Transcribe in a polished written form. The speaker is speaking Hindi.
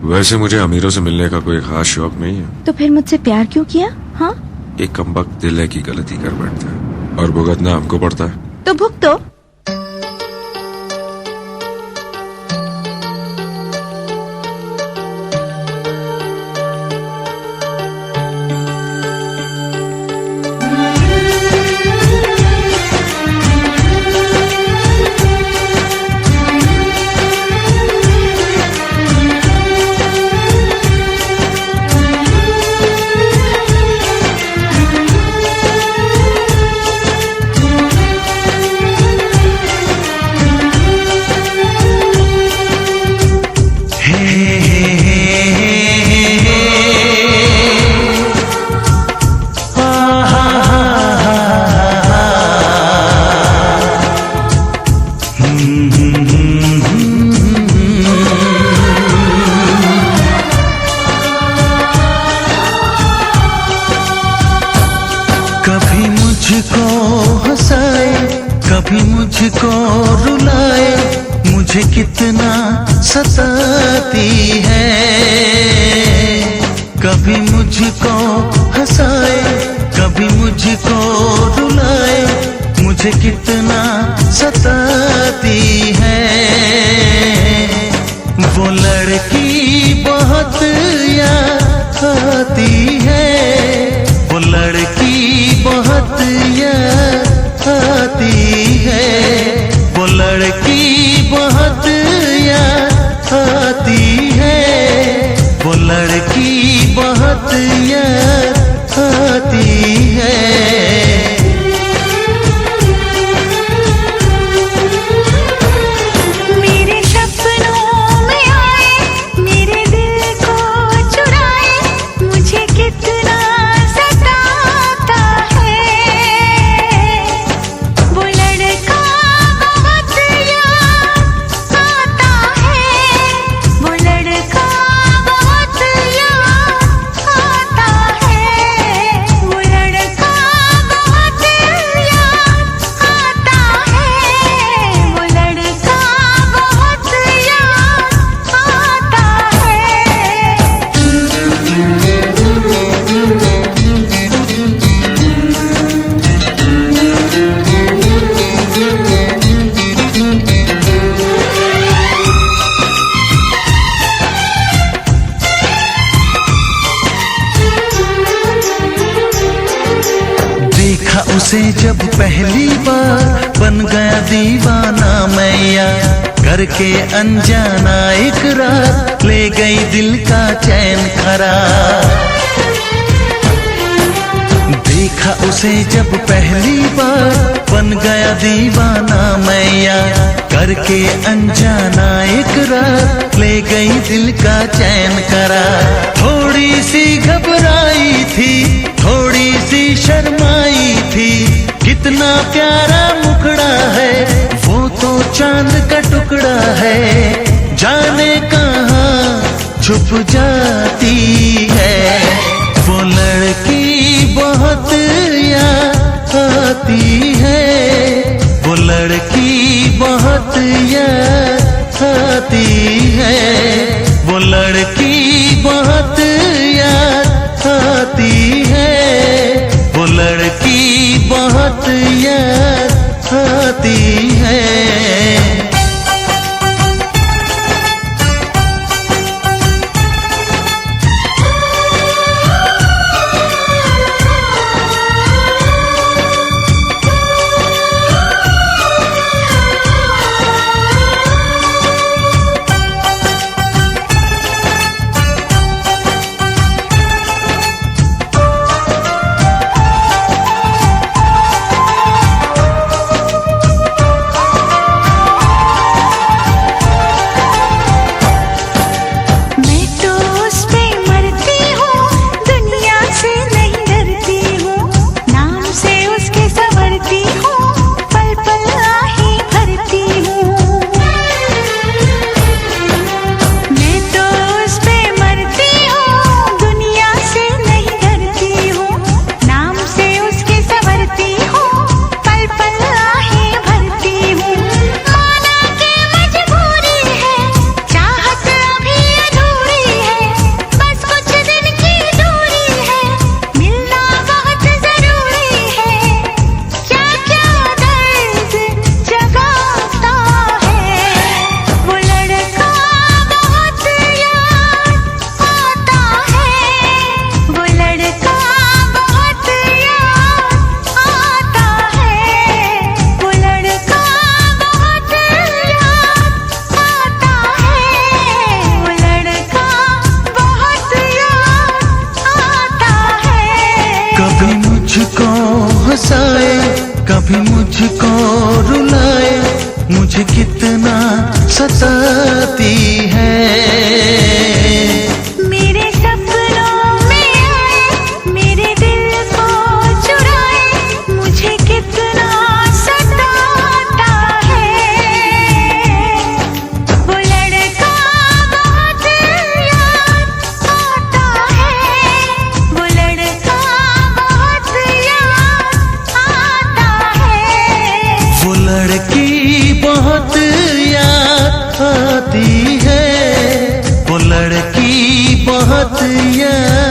वैसे मुझे अमीरों से मिलने का कोई खास शौक नहीं है। तो फिर मुझसे प्यार क्यों किया? हाँ, एक कमबख्त दिल है की गलती कर बैठता है और भुगतना हमको पड़ता है। तो भुगतो। कभी मुझको हंसाए, कभी मुझको रुलाए, मुझे कितना सताती है। कभी मुझको हंसाए, कभी मुझको रुलाए, मुझे कितना सताती है। वो लड़की बहुत याद आती है, वो लड़की बहुत याद आती है, वो लड़की बहुत याद आती है, वो लड़की बहुत याद आती है। मेरे सपनों में आए, मेरे दिल को चुराए, मुझे कितना सताता है। वो लड़का बहुत याद आता है, वो लड़का बहुत याद आता है, वो लड़का बहुत याद आता है, वो लड़का बहुत याद आता देखा उसे जब पहली बार, बन गया दीवाना मैया, करके अनजाना इकरार, ले गई दिल का चैन करार। देखा उसे जब पहली बार, बन गया दीवाना मैया, करके अनजाना इकरार, ले गई दिल का चैन करार। थोड़ी सी घबराई थी, थोड़ी सी शर्माई थी, कितना प्यारा मुखड़ा है, वो तो चांद का टुकड़ा है, जाने कहाँ छुप जाती है। वो लड़की बहुत याद आती है, वो लड़की बहुत याद आती है, वो लड़की बहुत याद आती है, वो लड़की बहुत याद आती है। हंसाए, कभी मुझको रुलाए, मुझे कितना सताती है। मेरे सपनों में आए, मेरे दिल को चुराए, मुझे कितना सताता है। वो लड़का बहुत याद आता है, वो लड़का बहुत याद आता है। वो लड़की बहुत याद आती है, वो लड़की बहुत याद